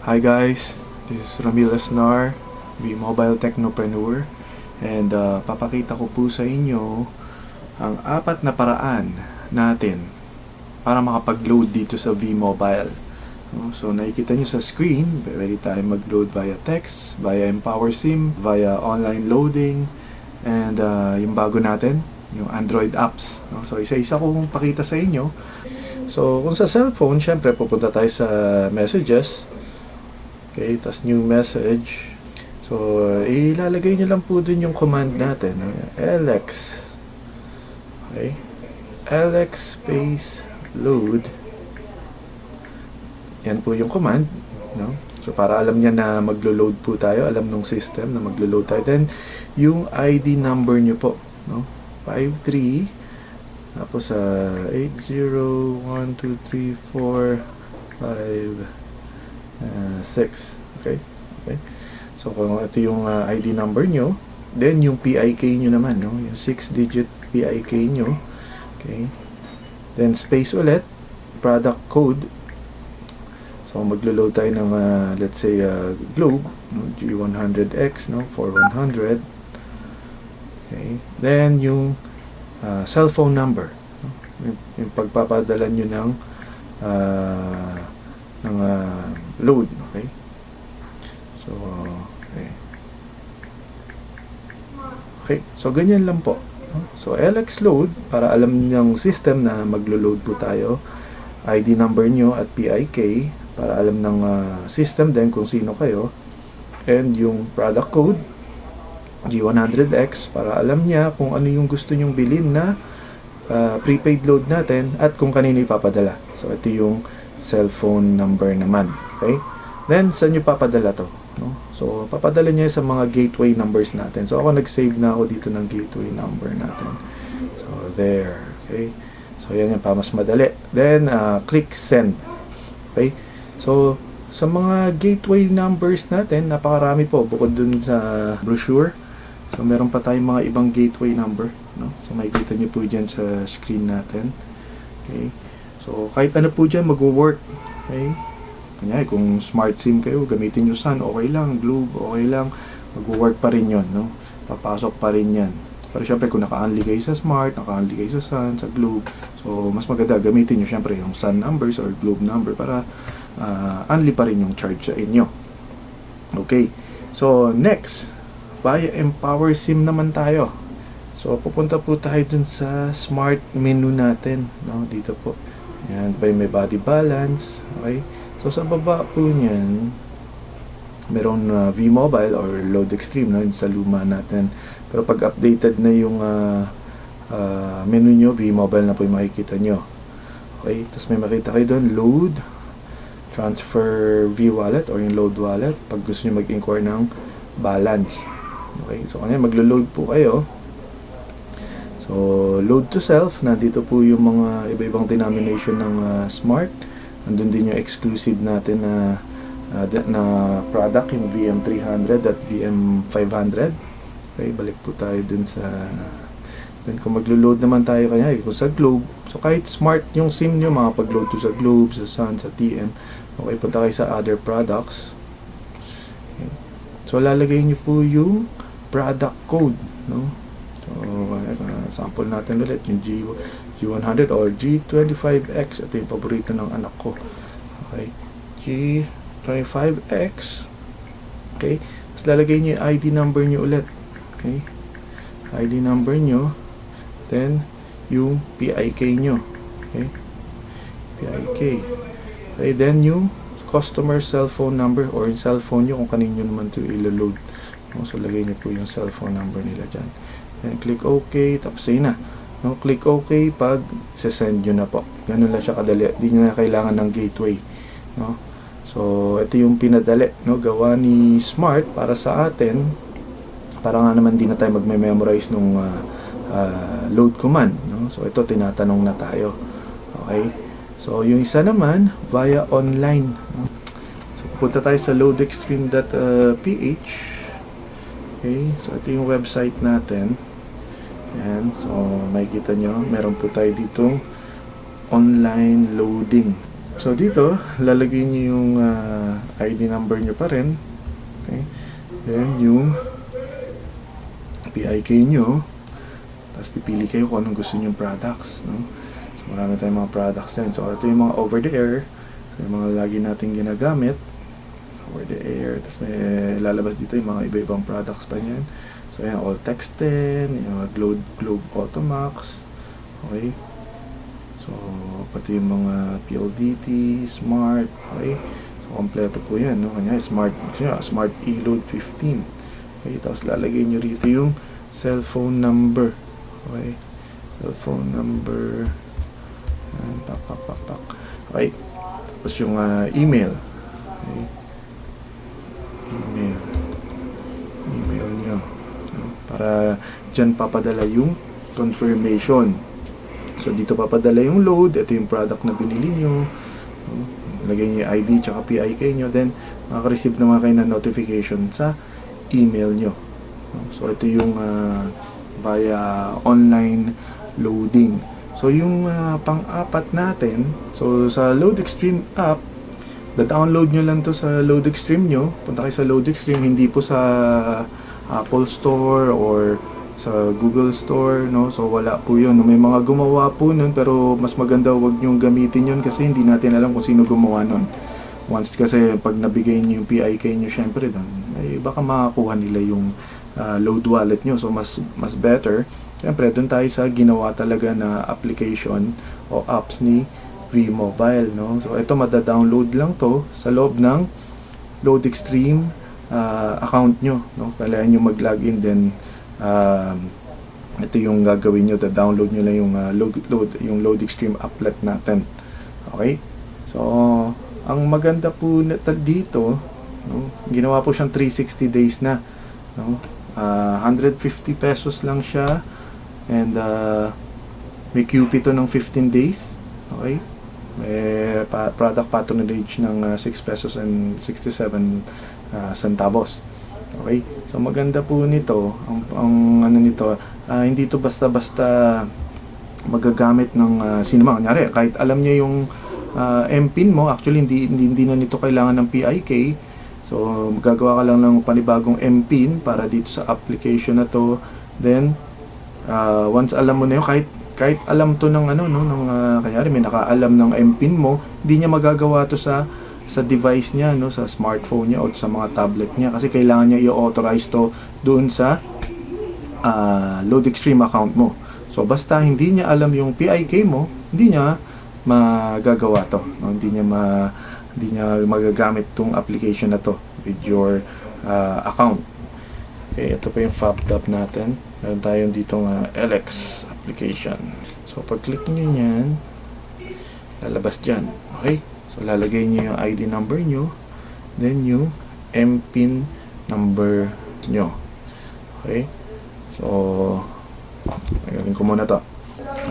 Hi guys, this is Ramil Esnar, the Mobile Technopreneur, and papakita ko po sa inyo ang 4 na paraan natin para makapag-load dito sa V-Mobile. So nakikita nyo sa screen, pwede tayo mag-load via text, via Empower SIM, via online loading, and yung bago natin, yung Android apps. So isa-isa kong pakita sa inyo. So kung sa cellphone, syempre pupunta tayo sa messages. Okay, tas new message. So, ilalagay nyo lang po dun yung command natin. LX. Okay. LX space load. Yan po yung command. No? So, para alam niya na maglo-load po tayo. Alam nung system na maglo-load tayo. Then, yung ID number nyo po. No? 53. Tapos, 801234 6. Okay? Okay. So, kung ito yung ID number nyo, then yung PIK nyo naman, no? Yung 6-digit PIK nyo. Okay? Then, space ulit, product code. So, maglo-load tayo ng, let's say, Globe, no? G100X, no? 4100. Okay? Then, yung cellphone number. No? Yung pagpapadala nyo ng load. Okay? So, okay. So, ganyan lang po. So, LX load, para alam ng system na maglo-load po tayo. ID number nyo at PIK, para alam ng system din kung sino kayo. And yung product code, G100X, para alam niya kung ano yung gusto nyong bilhin na prepaid load natin at kung kanino ipapadala. So, ito yung cellphone number naman. Okay? Then, saan nyo papadala to? No? So, papadala niya sa mga gateway numbers natin. So, ako nag-save na ako dito ng gateway number natin. So, there. Okay? So, yan yung pa mas madali. Then, click send. Okay? So, sa mga gateway numbers natin, napakarami po. Bukod dun sa brochure. So, meron pa tayong mga ibang gateway number. No? So, makikita nyo po dyan sa screen natin. Okay? So, kahit ano po dyan, mag-work. Okay? Kanya, kung smart SIM kayo, gamitin nyo Sun, okay lang. Globe, okay lang. Mag-work pa rin yun, no? Papasok pa rin yan. Pero syempre, kung naka-unli kayo sa Smart, naka-unli kayo sa Sun, sa Globe, so, mas maganda, gamitin nyo syempre yung Sun numbers or Globe number para unli pa rin yung charge sa inyo. Okay. So, next, via Empower SIM naman tayo. So, pupunta po tayo dun sa Smart menu natin, no? Dito po. Yan, may body balance. Okay. So, sa baba po niyan, meron V-Mobile or Load Extreme, no? Sa luma natin. Pero pag updated na yung menu nyo, V-Mobile na po yung makikita nyo. Okay, tapos may makita kayo doon, Load, Transfer V-Wallet or yung Load Wallet pag gusto nyo mag-inquire ng balance. Okay, so kanya maglo-load po kayo. So, load to self, nandito po yung mga iba-ibang denomination ng Smart. Andun din yung exclusive natin na product, yung VM300 at VM500. Okay, balik po tayo dun sa then kung maglo-load naman tayo kanya kung sa Globe, so kahit Smart yung SIM nyo, makapag-load to sa Globe, sa Sun, sa TM. Okay, punta kayo sa other products. Okay. So lalagay nyo po yung product code, no? So sample natin ulit yung G100 or G25X. Ito yung paborito ng anak ko. Okay, G25X. Okay, tapos lalagay nyo yung ID number nyo ulit. Okay, ID number nyo, then yung PIK nyo. Okay, PIK. Okay, then yung customer cellphone number or yung cellphone nyo kung kanino naman ito ilo-load. So lagay nyo po yung cellphone number nila dyan. Then click OK, tapos yun na. No, click OK pag send nyo na po. Ganun lang siya kadali. Hindi nyo na kailangan ng gateway. No? So, ito yung pinadali, no? Gawa ni Smart para sa atin. Para nga naman di na tayo magme-memorize nung load command. No? So, ito tinatanong na tayo. Okay? So, yung isa naman, via online. No? So, punta tayo sa loadextreme.ph. Okay? So, ito yung website natin. Yan, so makikita nyo, meron po tayo ditong online loading. So dito, lalagay niyo yung ID number niyo pa rin. Okay? Then yung PIK niyo. Tapos pipili kayo kung anong gusto niyong products, no? So marami tayong mga products din. So ito yung mga over the air. So, yung mga lagi nating ginagamit over the air. Tapos may lalabas dito yung mga iba-ibang products pa niyan. So yan, all text din, yung mga Globe Automax. Okay? So pati yung mga PLDT, Smart, okay? So kompleto po yan, no? Kanya Smart E-Load 15. Okay? Tapos lalagay nyo rito yung cellphone number. Okay? Cellphone number. Yan, pak. Okay? Tapos yung email. Okay? Email nyo. No? Para dyan papadala yung confirmation. So dito papadala yung load. Ito yung product na binili nyo. No? Lagay nyo yung ID tsaka PIK nyo. Then makaka-receive naman kayo ng notification sa email nyo. No? So ito yung via online loading. So yung pang-apat natin, so sa LoadExtreme app, da-download nyo lang to sa LoadExtreme nyo. Punta kayo sa LoadExtreme, hindi po sa Apple Store or sa Google Store, no? So wala po yun. May mga gumawa po nun, pero mas maganda wag nyong gamitin yun kasi hindi natin alam kung sino gumawa nun. Once kasi pag nabigay nyo yung PIK nyo, syempre doon, ay baka makakuha nila yung load wallet nyo. So mas better, syempre doon tayo sa ginawa talaga na application o apps ni V-Mobile, no? So ito mada-download lang to sa loob ng LoadExtreme account nyo, no? Kailangan nyo mag-login, then ito yung gagawin nyo, da-download nyo lang yung yung LoadExtreme applet natin. Okay? So ang maganda po dito, no? Ginawa po siyang 360 days na, no? 150 pesos lang siya, and may QP to ng 15 days. Okay? May product patronage ng 6 pesos and 67 centavos. Okay? So maganda po nito, ang ano nito, hindi to basta-basta magagamit ng sino man. Kunyari, kahit alam niya yung MPIN mo, actually hindi na nito kailangan ng PIK. So gagawa ka lang ng panibagong MPIN para dito sa application na to. Then once alam mo na yun, kahit alam to ng kanyari may nakaalam ng MPIN mo, hindi niya magagawa to sa device niya, no, sa smartphone niya o sa mga tablet niya, kasi kailangan niya i-authorize to doon sa LoadExtreme account mo. So basta hindi niya alam yung PIK mo, hindi niya magagawa to, no? Hindi niya magagamit tong application na to with your account. Okay, ito pa yung FabTab natin. Meron tayong ditong LX application. So pag click niyo yan, lalabas dyan. Okay, so lalagay niyo yung ID number niyo, then yung MPIN number niyo. Okay, so gagawin ko muna to.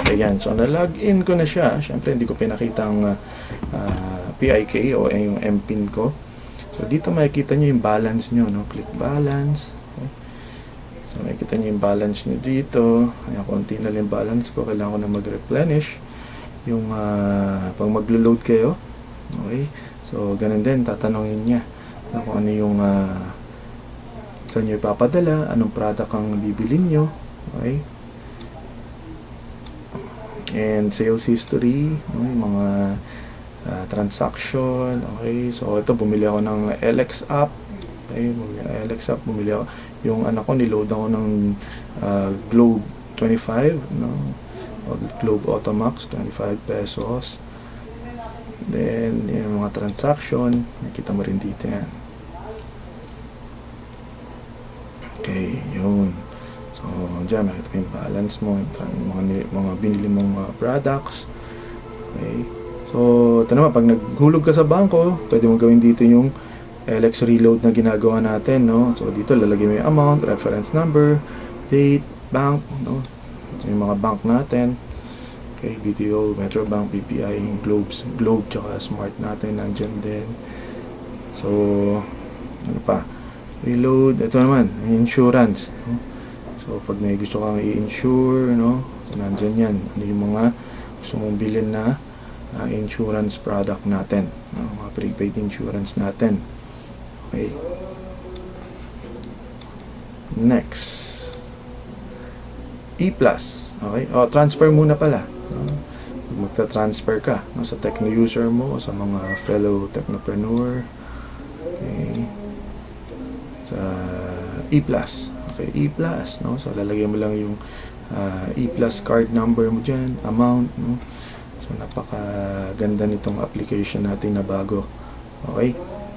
Okay, yan. So na-login ko na siya. Siyempre hindi ko pinakita ang PIK o yung MPIN ko. So dito makikita niyo yung balance niyo, no? Click balance. Okay. So makikita niyo yung balance niyo dito. Ayan, konti na lang yung balance ko. Kailangan ko na mag-replenish yung pag maglo-load kayo. Okay. So ganun din, tatanungin niya kung ano yung saan niyo ipapadala, anong product ang bibilin niyo. Okay. And sales history, no, yung mga transaction. Okay, so ito bumili ako ng LX app. Okay, bumili ako. Yung anak ko niload ako ng Globe 25, no, Globe Automax 25 pesos. Then yung mga transaction, nakita mo rin dito yan. Okay, yun. So, dyan, makita mo yung balance mo, mga binili mong products. Okay. So, ito naman, pag naghulog ka sa bangko, pwede mo gawin dito yung LX reload na ginagawa natin, no? So, dito, lalagay mo yung amount, reference number, date, bank, no? So, yung mga bank natin. Okay, BDO, Metrobank, BPI, Globe, tsaka Smart natin, nandyan din. So, ano pa? Reload, ito naman, insurance, no? So, pag may gusto kang i-insure, no? So, nandyan yan. Ano yung mga gusto mong bilhin na insurance product natin, no? Mga prepaid insurance natin. Okay. Next, E+. Okay? O, transfer muna pala. No? Magta-transfer ka, no? Sa techno user mo, sa mga fellow technopreneur. Okay. Sa E+. Okay, E+. No? So, lalagyan mo lang yung E+ card number mo dyan, amount. No? So, napakaganda nitong application natin na bago. Okay?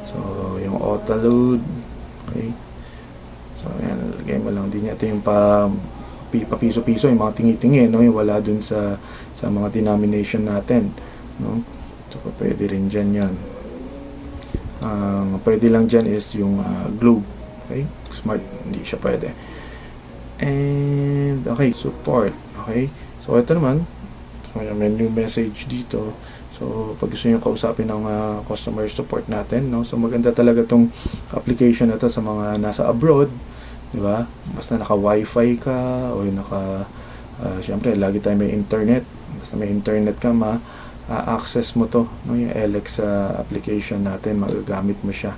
So, yung auto load. Okay? So, ayan, lagay mo lang din ito yung papiso-piso, yung mga tingi-tingi, no? Yung wala dun sa mga denomination natin, no? So, pwede rin dyan yan. Pwede lang dyan is yung globe. Okay? Smart, hindi siya pwede. And, okay, support. Okay? So, ito naman, may new message dito. So, pag gusto nyo kausapin ng customer support natin, no? So, maganda talaga tong application na to sa mga nasa abroad, di ba? Basta naka-wifi ka, o syempre, lagi tayo may internet. Basta may internet ka, access mo to, no? Yung LX application natin, magagamit mo siya.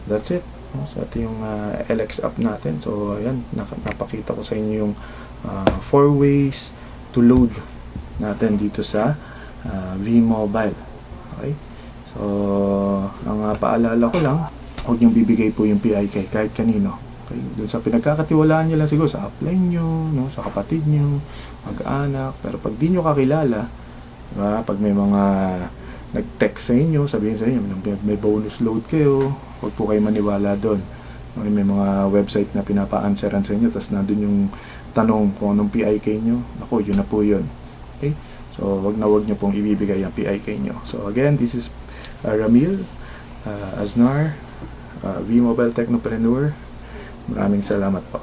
That's it. No? So, ito yung LX app natin. So, ayan, napakita ko sa inyo yung 4 ways to load natin dito sa V-Mobile. Okay? So, ang paalala ko lang, huwag niyong bibigay po yung PIK kahit kanino. Okay? Doon sa pinagkakatiwalaan niyo lang siguro sa upline niyo, no? Sa kapatid niyo, mag-anak. Pero pag di niyo kakilala, diba? Pag may mga nag-text sa inyo, sabihin sa inyo, may bonus load kayo, huwag po kayo maniwala doon. Okay? May mga website na pinapa-answeran sa inyo, tapos nandun yung tanong kung anong PIK niyo. Naku, yun na po yun. Okay? So, wag nyo pong ibibigay ang PIK nyo. So, again, this is Ramil Aznar, V-Mobile Technopreneur. Maraming salamat po.